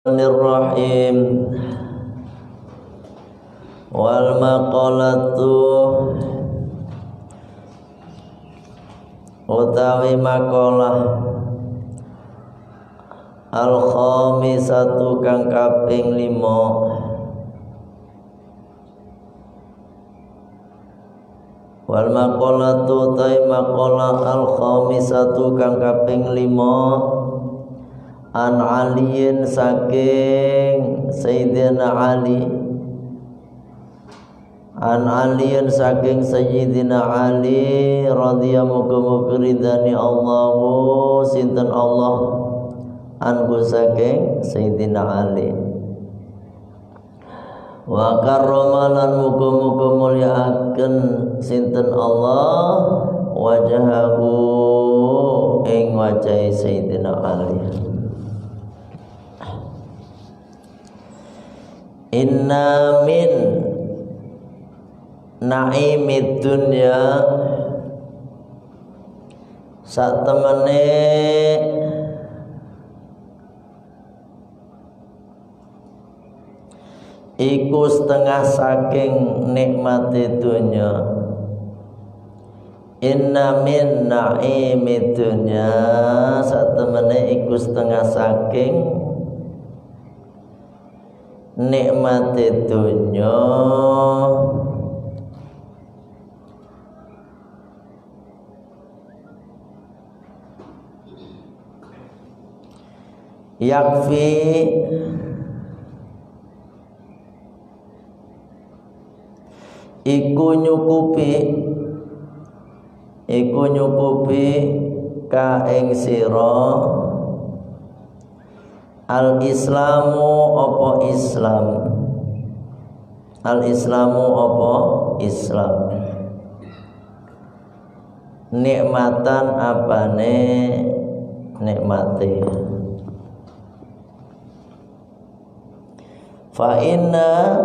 Bismillahirrahmanirrahim. Wal maqalatu utawi maqalah al khamisatu kang kaping 5. Wal maqalatu utawi maqalah al khamisatu kang kaping 5 an aliyin saking Sayyidina Ali, an aliyin saking Sayyidina Ali radhiyallahu ridani Allahu sinten Allah anhu saking Sayyidina Ali, wa karramalan muga-muga mulyaaken sinten Allah wajahahu ing wajahe Sayyidina Ali. Inna min naimid dunya satemene iku setengah saking nikmate dunya. Inna min naimid dunya satemene iku setengah saking nikmate dunya yakfi iku nyukupi ka ing sira al islamu apa Islam, al islamu apa Islam, nikmatan apane nikmate. Fa inna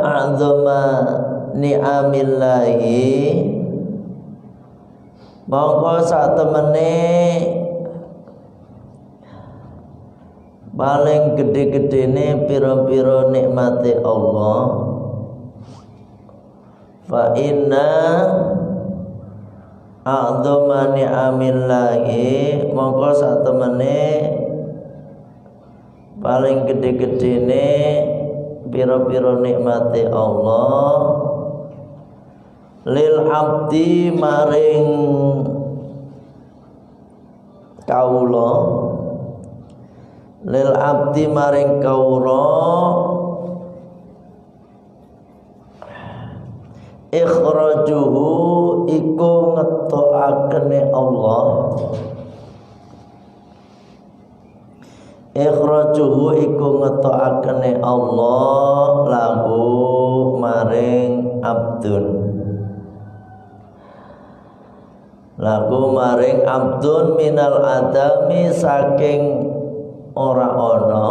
a'dzama ni'amillahi mongko sak temene paling gede-gedene pira-pira nikmate Allah. Fa inna a'dzama ni'amillahi mongko sak temene paling gede-gedene pira-pira nikmate Allah lil abdi maring kaula, lil abdi maring kaula ikhrajuhu iku ngetokakene Allah, ikhrajuhu iku ngetokakene Allah lahu maring abdun, lagu maring abdun minal adami saking ora ana,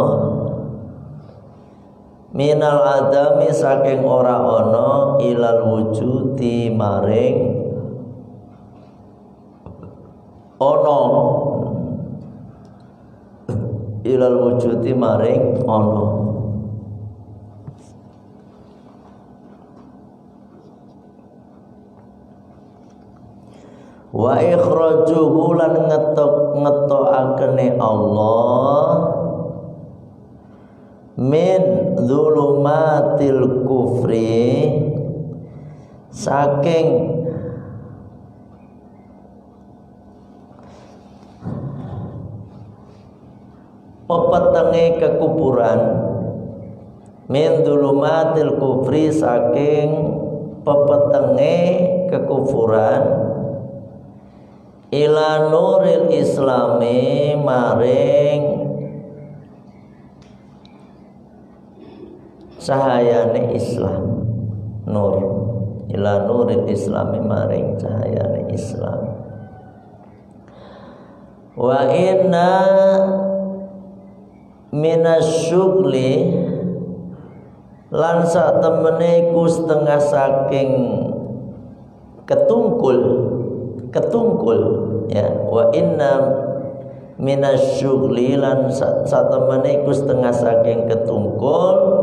minal adami saking ora ana ilal wujudi maring ana, ilal wujudi maring ana. Wa ikhrajuhu lan ngetokakene Allah min dzulumatil kufri saking pepetenge kekufuran, min dzulumatil kufri saking pepetenge kekufuran ila nuril islami maring cahayane Islam. Nur ila nuril islami maring cahayane Islam. Wa inna minasyughli lan sak temene iku setengah saking ketungkul ya. Wa inna minasyughli lan satemene iku setengah saking ketungkul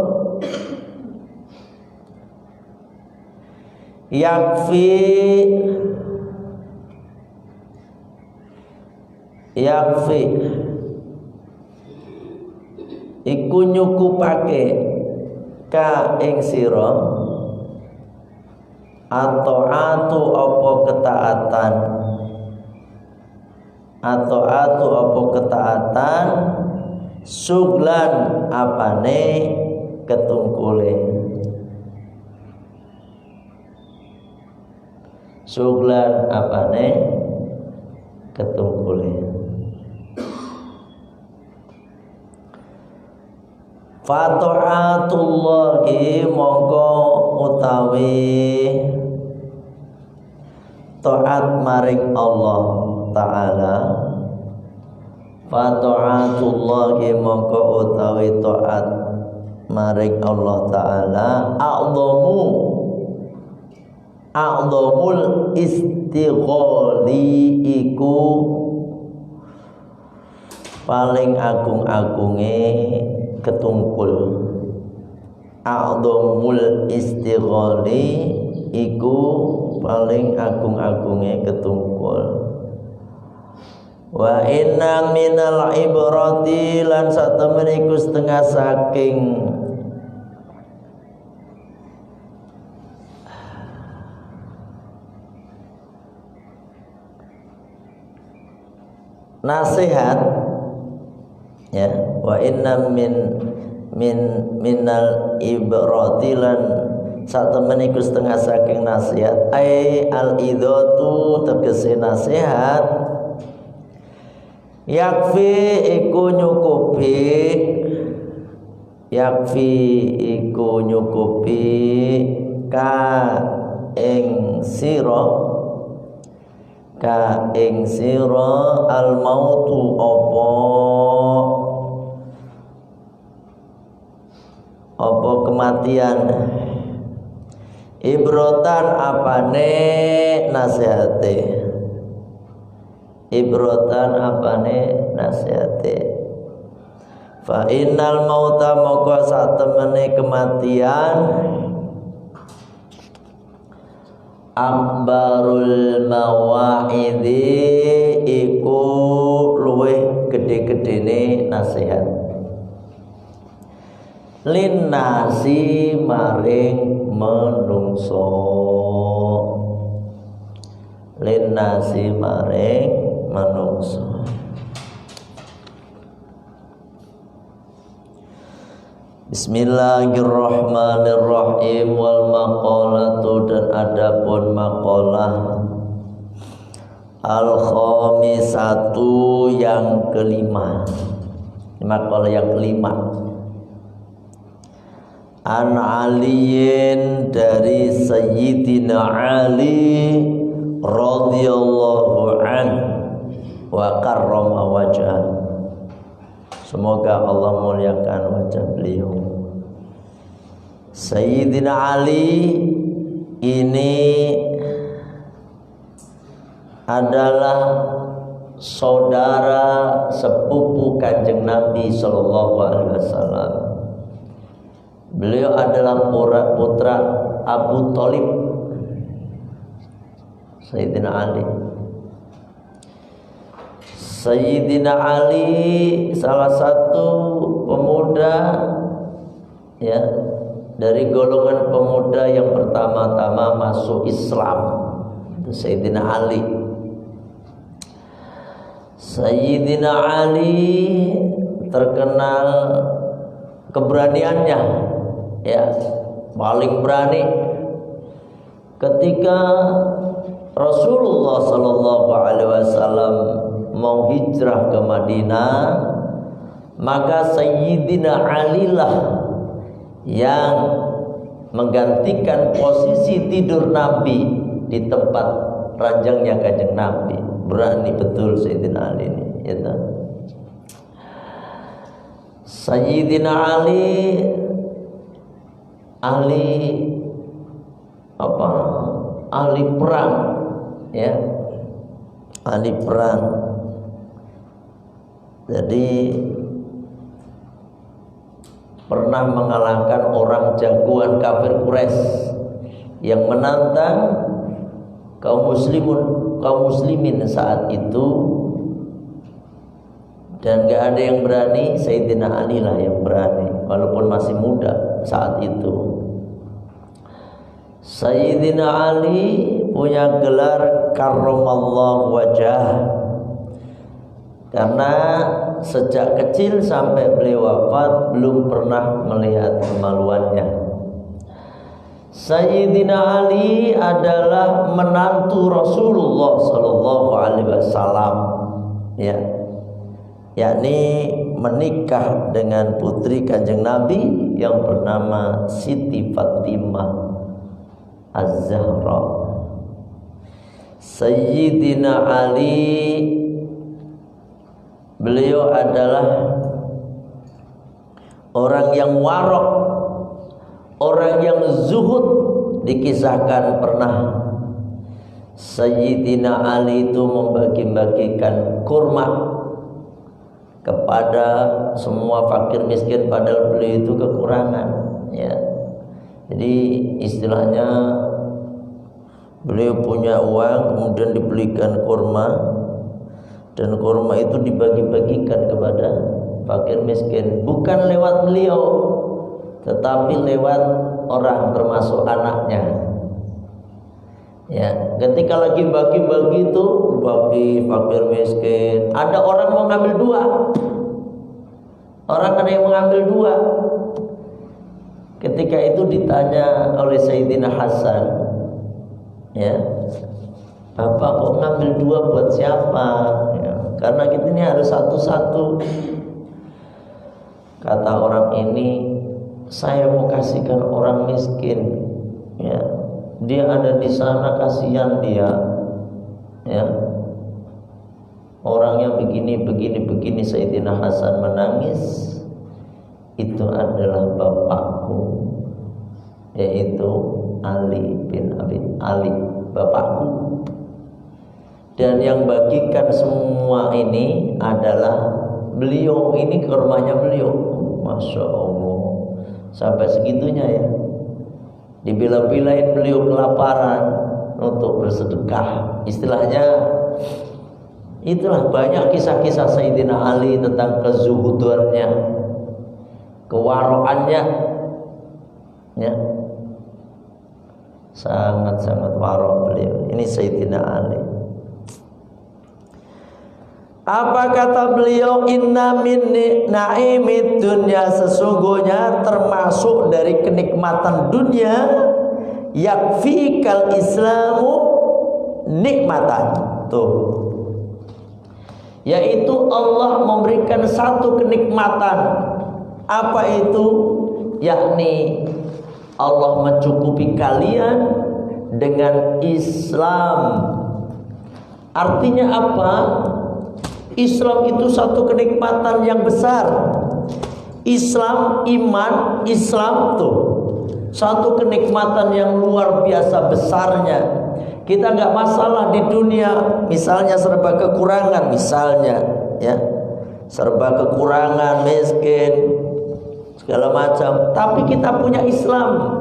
yakfi iku nyukupake ka ing sira atau apa ketaatan suglan apane ketungkule Fata'atullahi mongko utawi taat maring Allah Ta'ala. Fata'atullahi mongko utawi taat maring Allah Ta'ala a'dhamul istighali iku paling agung-agunge ketungkul. A'dhamul istighali iku paling agung-agunge ketungkul. Wa inna minal ibrati lan satemene iku setengah saking nasihat, ya. Wa inna minal ibrati lan satemene iku setengah saking nasihat. Ai al idatu tegese nasihat. Yakfi iku nyukupi ka ing sira al mautu apa kematian. Ibrotan apane nasihate fa innal mauta moko satemene kematian akbarul mawa'idhi iku luwih gede-gedene nasihat linnasi maring menungso Bismillahirrahmanirrahim. Wal maqalatu dan adapun maqalah al khamisatu yang kelima, maqalah yang kelima. An Aliyin dari Sayyidina Ali radhiyallahu anhu wa karrama wajhah. Semoga Allah muliakan wajah beliau. Sayyidina Ali ini adalah saudara sepupu Kanjeng Nabi sallallahu alaihi wasallam. Beliau adalah putra Abu Thalib. Sayyidina Ali salah satu pemuda, ya, dari golongan pemuda yang pertama-tama masuk Islam. Itu Sayyidina Ali. Sayyidina Ali terkenal keberaniannya, ya, paling berani. Ketika Rasulullah sallallahu alaihi wasallam mau hijrah ke Madinah, maka Sayyidina Ali lah yang menggantikan posisi tidur Nabi di tempat ranjangnya Kanjeng Nabi. Berani betul Sayyidina Ali ini, ya. Sayyidina Ali ahli perang, ya, ahli perang. Jadi pernah mengalahkan orang jagoan kafir Quraisy yang menantang kaum muslimin saat itu, dan gak ada yang berani. Sayyidina Ali lah yang berani, walaupun masih muda saat itu. Sayyidina Ali punya gelar karramallahu wajah, karena sejak kecil sampai beliau wafat belum pernah melihat kemaluannya. Sayyidina Ali adalah menantu Rasulullah sallallahu alaihi wasallam, ya, yakni menikah dengan putri Kanjeng Nabi yang bernama Siti Fatimah Az-Zahra. Sayyidina Ali, beliau adalah orang yang warok, orang yang zuhud. Dikisahkan pernah Sayyidina Ali itu membagi-bagikan kurma kepada semua fakir miskin, padahal beliau itu kekurangan, ya. Jadi istilahnya beliau punya uang, kemudian dibelikan kurma, dan kurma itu dibagi-bagikan kepada fakir miskin, bukan lewat beliau, tetapi lewat orang, termasuk anaknya. Ya, ketika lagi bagi-bagi itu, bagi fakir miskin, ada orang mau ngambil dua. Orang ada yang mengambil dua. Ketika itu ditanya oleh Sayyidina Hasan, ya, Bapak kok ngambil dua buat siapa? Ya, karena kita ini harus satu-satu. Kata orang ini, saya mau kasihkan orang miskin, ya, dia ada di sana, kasihan dia, ya, orangnya begini. Sayyidina Hasan menangis. Itu adalah bapakku, yaitu Ali bin Abi Talib, bapakku. Dan yang bagikan semua ini adalah beliau, ini ke rumahnya beliau. Masya Allah, sampai segitunya ya. Dibela-belain beliau kelaparan untuk bersedekah. Istilahnya itulah, banyak kisah-kisah Sayyidina Ali tentang kezuhudannya, kewaroannya, ya, sangat-sangat warok beliau. Ini Sayyidina Ali. Apa kata beliau? Inna min na'imid dunya, sesungguhnya termasuk dari kenikmatan dunia, yakfikal islamu nikmatan. Tuh, yaitu Allah memberikan satu kenikmatan. Apa itu? Yakni Allah mencukupi kalian dengan Islam. Artinya apa? Islam itu satu kenikmatan yang besar. Islam, iman, Islam tuh satu kenikmatan yang luar biasa besarnya. Kita nggak masalah di dunia, misalnya serba kekurangan, misalnya, ya, serba kekurangan, miskin, segala macam. Tapi kita punya Islam,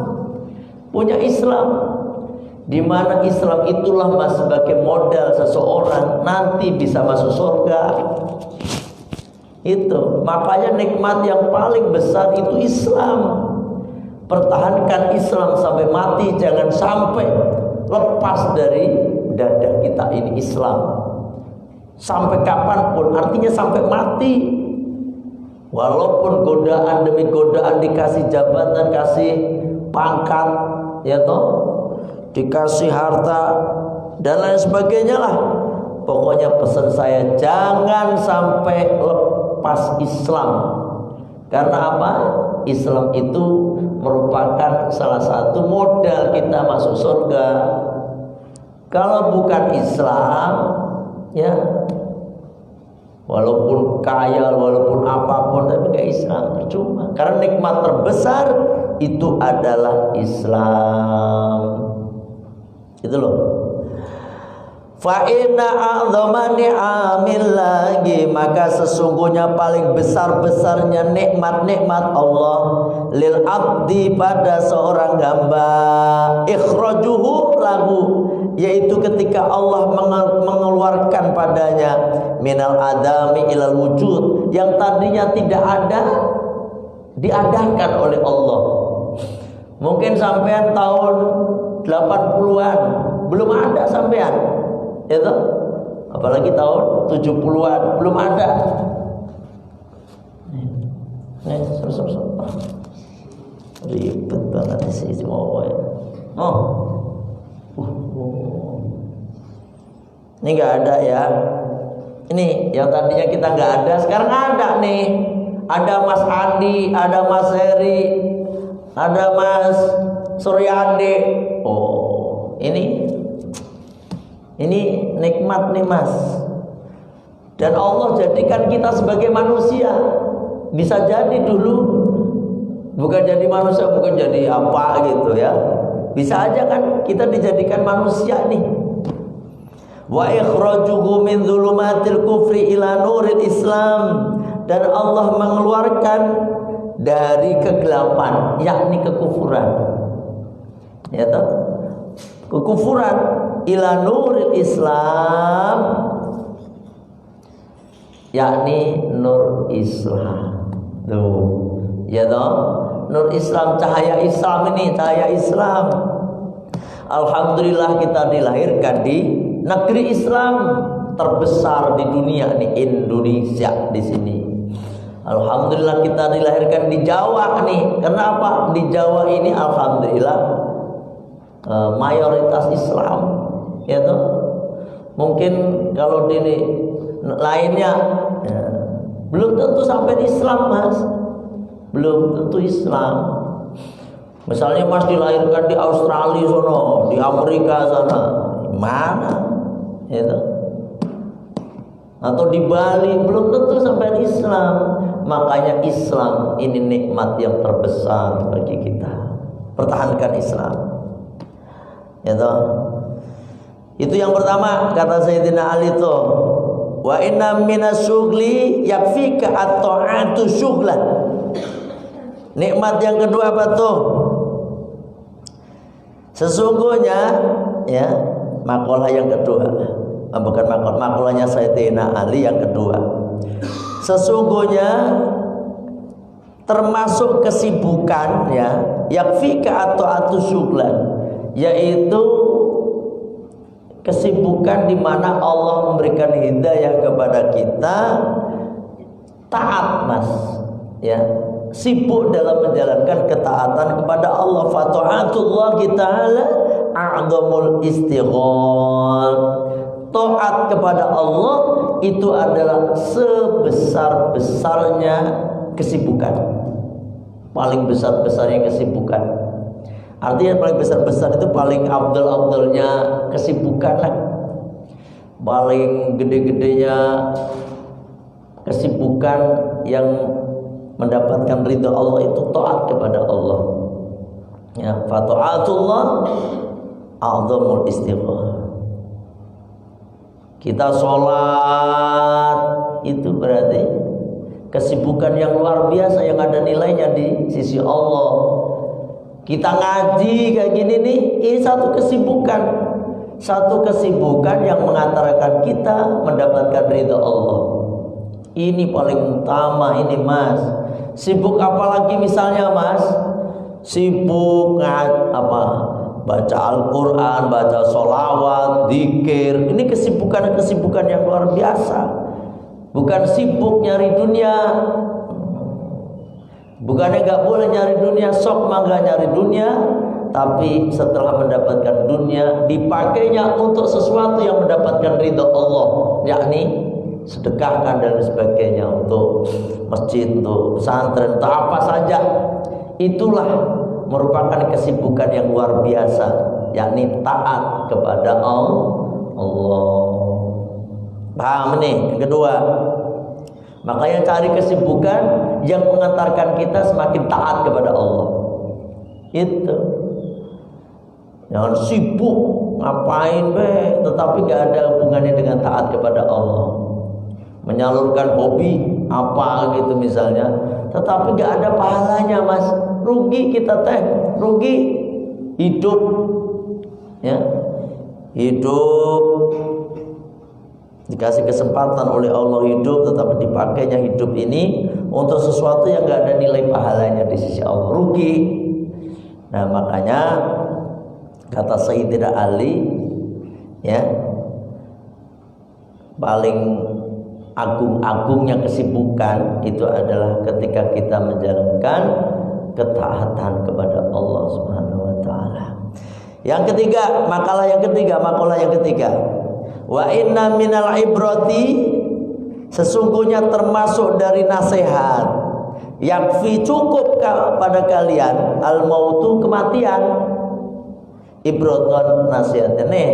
di mana Islam itulah sebagai modal seseorang nanti bisa masuk surga. Itu makanya nikmat yang paling besar itu Islam. Pertahankan Islam sampai mati, jangan sampai lepas dari dada kita ini Islam. Sampai kapanpun, artinya sampai mati. Walaupun godaan demi godaan, dikasih jabatan, kasih pangkat, ya toh, dikasih harta dan lain sebagainya lah. Pokoknya pesan saya, jangan sampai lepas Islam. Karena apa? Islam itu merupakan salah satu modal kita masuk surga. Kalau bukan Islam, ya, walaupun kaya, walaupun apapun, tapi gak Islam, percuma. Karena nikmat terbesar itu adalah Islam. Itu loh. Fa inna a'dhama ni'amil lagi, maka sesungguhnya paling besar-besarnya nikmat-nikmat Allah lil abdi pada seorang hamba ikhrajuhu lahu, yaitu ketika Allah mengeluarkan padanya minal adami ilal wujud, yang tadinya tidak ada diadakan oleh Allah. Mungkin sampean tahun 80-an belum ada sampean, itu apalagi tahun 70-an belum ada. Nih, ribet banget sih semua ya. Ini nggak ada ya. Ini yang tadinya kita nggak ada, sekarang ada nih. Ada Mas Andi, ada Mas Heri, ada Mas Suryadi. Oh, ini nikmat nih Mas. Dan Allah jadikan kita sebagai manusia. Bisa jadi dulu bukan jadi manusia, bukan jadi apa gitu ya. Bisa aja kan kita dijadikan manusia nih. Wa ikhrajuhu min dhulumatil kufri ila nuril Islam, dan Allah mengeluarkan dari kegelapan, yakni kekufuran. Ya toh? Kekufuran ila nuril Islam, yakni nur Islam. Tuh, ya toh? Nur Islam, cahaya Islam ini, cahaya Islam. Alhamdulillah kita dilahirkan di negeri Islam terbesar di dunia nih, Indonesia di sini. Alhamdulillah kita dilahirkan di Jawa nih. Kenapa? Di Jawa ini alhamdulillah mayoritas Islam, ya toh? Mungkin kalau di lainnya ya, belum tentu sampai Islam Mas. Belum tentu Islam. Misalnya Mas dilahirkan di Australia sono, di Amerika sana, mana? Ya toh? Atau di Bali, belum tentu sampai Islam. Makanya Islam ini nikmat yang terbesar bagi kita. Pertahankan Islam. Ya toh? Itu yang pertama kata Sayyidina Ali itu. Wa inna minas syughli yakfika at-ta'atu syughlan. Nikmat yang kedua apa tuh? Sesungguhnya ya, makalah yang kedua. Bukan makalahnya Sayyidina Ali yang kedua. Sesungguhnya termasuk kesibukan ya, yakfika at-ta'atu syughlan, yaitu kesibukan di mana Allah memberikan hidayah kepada kita, taat Mas ya, sibuk dalam menjalankan ketaatan kepada Allah. Fata'atullah ta'ala a'zamul istighal. Taat kepada Allah itu adalah sebesar-besarnya kesibukan. Paling besar-besarnya kesibukan. Artinya paling besar-besar itu paling afdal-afdalnya kesibukan lah. Paling gede-gedenya kesibukan yang mendapatkan ridha Allah itu taat kepada Allah. Ya, fata'atullah a'zamul istighfar. Kita sholat itu berarti kesibukan yang luar biasa yang ada nilainya di sisi Allah. Kita ngaji kayak gini nih, ini satu kesibukan yang mengantarkan kita mendapatkan ridha Allah. Ini paling utama ini Mas. Sibuk apalagi misalnya Mas? Sibuk baca Al-Quran, baca sholawat, zikir. Ini kesibukan yang luar biasa. Bukan sibuk nyari dunia. Bukannya gak boleh nyari dunia, sok mangga nyari dunia, tapi setelah mendapatkan dunia dipakainya untuk sesuatu yang mendapatkan ridha Allah, yakni sedekahkan dan sebagainya, untuk masjid, untuk pesantren, untuk apa saja. Itulah merupakan kesibukan yang luar biasa, yakni taat kepada Allah. Paham nih? Yang kedua, makanya cari kesibukan yang mengantarkan kita semakin taat kepada Allah. Itu. Jangan sibuk ngapain be, tetapi nggak ada hubungannya dengan taat kepada Allah. Menyalurkan hobi apa gitu misalnya, tetapi nggak ada pahalanya mas. Rugi kita teh, rugi hidup, ya hidup dikasih kesempatan oleh Allah hidup, tetapi dipakainya hidup ini untuk sesuatu yang nggak ada nilai pahalanya di sisi Allah, rugi. Nah makanya kata Sayyidina Ali, ya, paling agung-agungnya kesibukan itu adalah ketika kita menjalankan ketaatan kepada Allah Subhanahu wa taala. Yang ketiga, makalah yang ketiga. Wa inna minal ibrati, sesungguhnya termasuk dari nasihat, yakfi cukup pada kalian al mautu, kematian. Ibroton nasihatnya nih,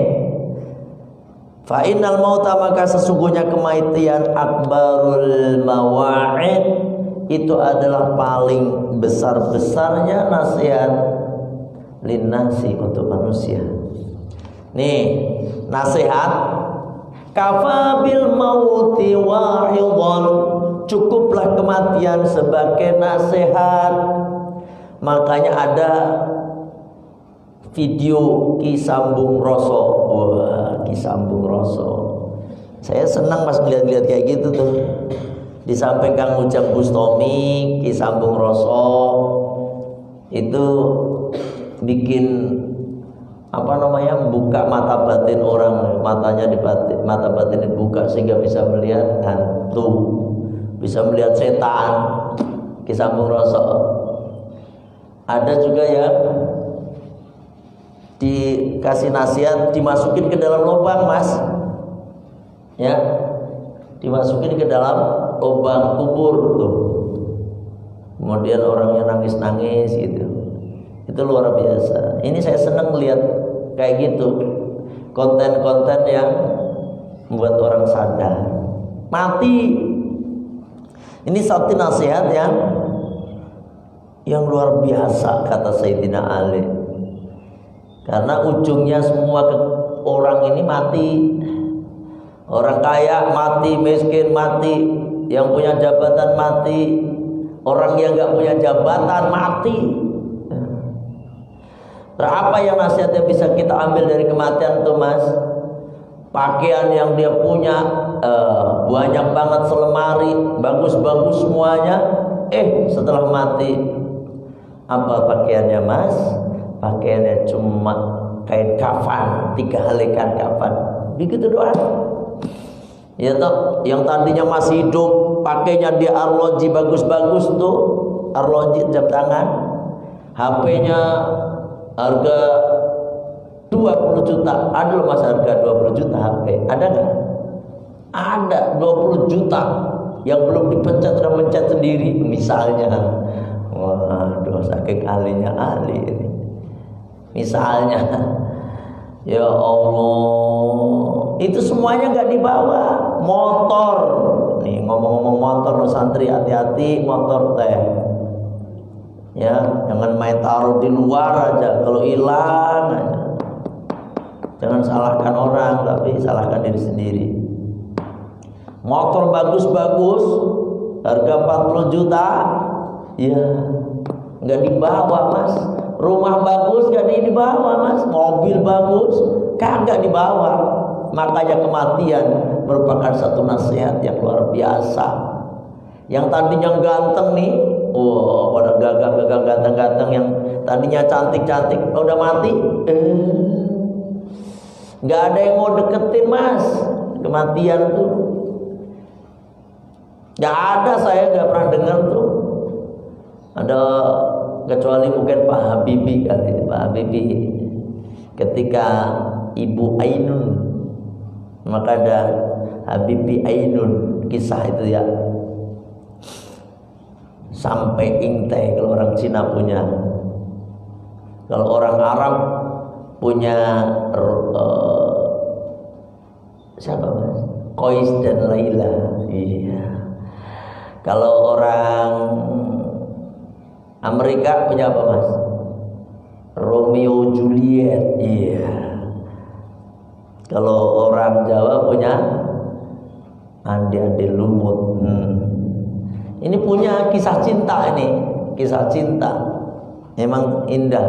fa innal mauta, maka sesungguhnya kematian akbarul mawa'id, itu adalah paling besar-besarnya nasihat linnasi, untuk manusia. Nih nasihat, kafa bil mauti wa'idhan, cukuplah kematian sebagai nasihat. Makanya ada video Ki Sambung Roso. Wah, Ki Sambung Roso, saya senang mas ngeliat-ngeliat kayak gitu tuh. Di samping Kang Ujang Bustami, Ki Sambung Roso itu bikin buka mata batin orang, matanya mata batin dibuka sehingga bisa melihat hantu, bisa melihat setan. Ki Sambung Roso. Ada juga yang dikasih nasihat dimasukin ke dalam lubang mas, ya, dimasukin ke dalam lubang kubur tuh, kemudian orangnya nangis-nangis gitu. Itu luar biasa. Ini saya senang lihat kayak gitu, konten-konten yang membuat orang sadar mati. Ini satu nasihat yang luar biasa kata Sayyidina Ali. Karena ujungnya semua orang ini mati. Orang kaya mati, miskin mati, yang punya jabatan mati, orang yang gak punya jabatan mati. Terus apa yang nasihat yang bisa kita ambil dari kematian tuh mas? Pakaian yang dia punya banyak banget, selemari bagus-bagus semuanya, setelah mati apa pakaiannya mas? Pakaiannya cuma kain kafan, 3 helaikan kafan, begitu doang. Ya toh, yang tadinya masih hidup pakainya dia arloji bagus-bagus tuh, arloji jam tangan, HP-nya harga 20 juta. Ada loh mas harga 20 juta HP, ada nggak? Ada 20 juta yang belum dipencet, udah mencet sendiri misalnya. Waduh, saking ahlinya ahli ini. Misalnya, ya Allah, itu semuanya nggak dibawa. Motor, nih ngomong-ngomong motor, santri hati-hati motor teh. Ya, jangan main taruh di luar aja, kalau hilang aja. Jangan salahkan orang, tapi salahkan diri sendiri. Motor bagus-bagus, harga 40 juta, ya nggak dibawa mas. Rumah bagus gak dibawa mas, mobil bagus kagak dibawa. Makanya kematian merupakan satu nasihat yang luar biasa. Yang tadinya ganteng nih, pada gagah-gagah ganteng-ganteng, yang tadinya cantik-cantik udah mati, nggak ada yang mau deketin mas. Kematian tuh nggak ada, saya nggak pernah dengar tuh ada, kecuali mungkin Pak Habibie kali. Pak Habibie ketika Ibu Ainun, maka ada Habibie Ainun, kisah itu ya, sampai ingteh kalau orang Cina punya. Kalau orang Arab punya siapa mas? Qais dan Laila. Iya. Kalau orang Amerika punya apa mas? Romeo Juliet. Iya. Kalau orang Jawa punya andi-andi lumut. Ini punya kisah cinta ini, kisah cinta. Memang indah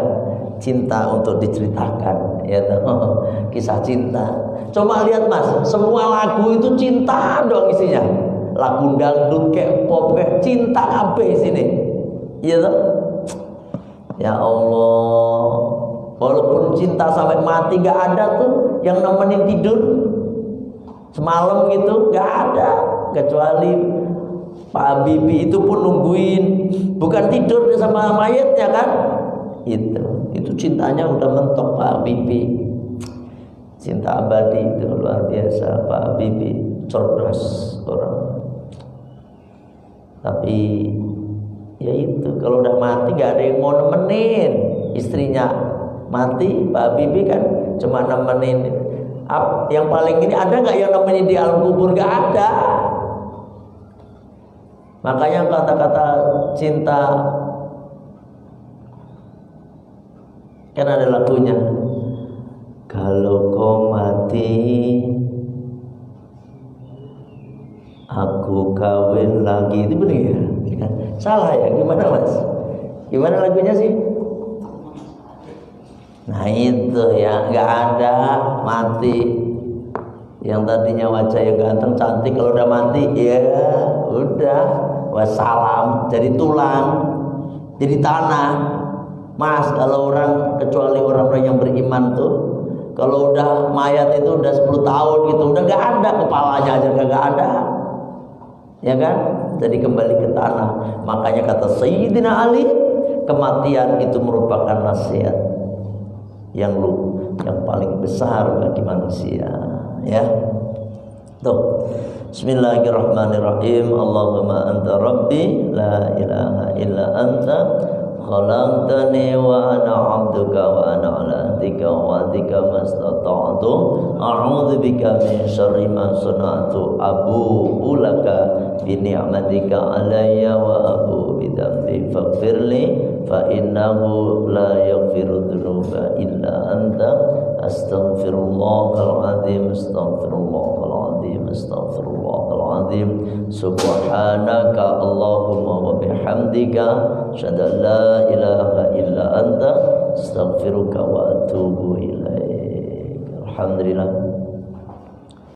cinta untuk diceritakan, ya toh. Kisah cinta. Coba lihat Mas, semua lagu itu cinta dong isinya. Lagu dangdut kayak pop kayak cinta kabeh sini. Iya toh? Ya Allah. Walaupun cinta sampai mati gak ada tuh yang nemenin tidur semalam gitu, gak ada. Kecuali Pak Habibie itu pun nungguin, bukan tidur sama mayatnya kan? Itu cintanya udah mentok Pak Habibie. Cinta abadi itu luar biasa. Pak Habibie cerdas orang. Tapi ya itu, kalau udah mati gak ada yang mau nemenin. Istrinya mati, Pak Habibie kan cuma nemenin. Yang paling ini ada gak yang nemenin di alam kubur? Gak ada. Makanya kata-kata cinta kan ada lagunya, kalau kau mati aku kawin lagi. Itu benar ya? Salah ya? Gimana Mas? Gimana lagunya sih? Nah itu ya, nggak ada mati. Yang tadinya wajah yang ganteng cantik, kalau udah mati ya udah wassalam, jadi tulang, jadi tanah. Mas, kalau orang, kecuali orang-orang yang beriman tuh, kalau udah mayat itu udah 10 tahun gitu, udah nggak ada, kepalanya aja nggak ada, ya kan? Jadi kembali ke tanah. Makanya kata Sayyidina Ali, kematian itu merupakan nasihat yang paling besar bagi manusia, ya. Tuh. Bismillahirrahmanirrahim. Allahumma anta rabbi la ilaha illa anta khalaqtani wa ana 'abduka wa ana 'ala ahdika wa wa'dika mastata'tu a'udzu bika min syarri ma sana'tu abu'u laka bi ni'matika 'alayya wa abu'u bi dhanbi faghfirli fa innahu la yaghfiru dzunuba illa anta astaghfirullahal azim astaghfirullahal azim astaghfirullahal azim subhanaka allahumma wa bihamdika asyhadu an la ilaha illa anta astaghfiruka wa atubu ilaik. Alhamdulillah.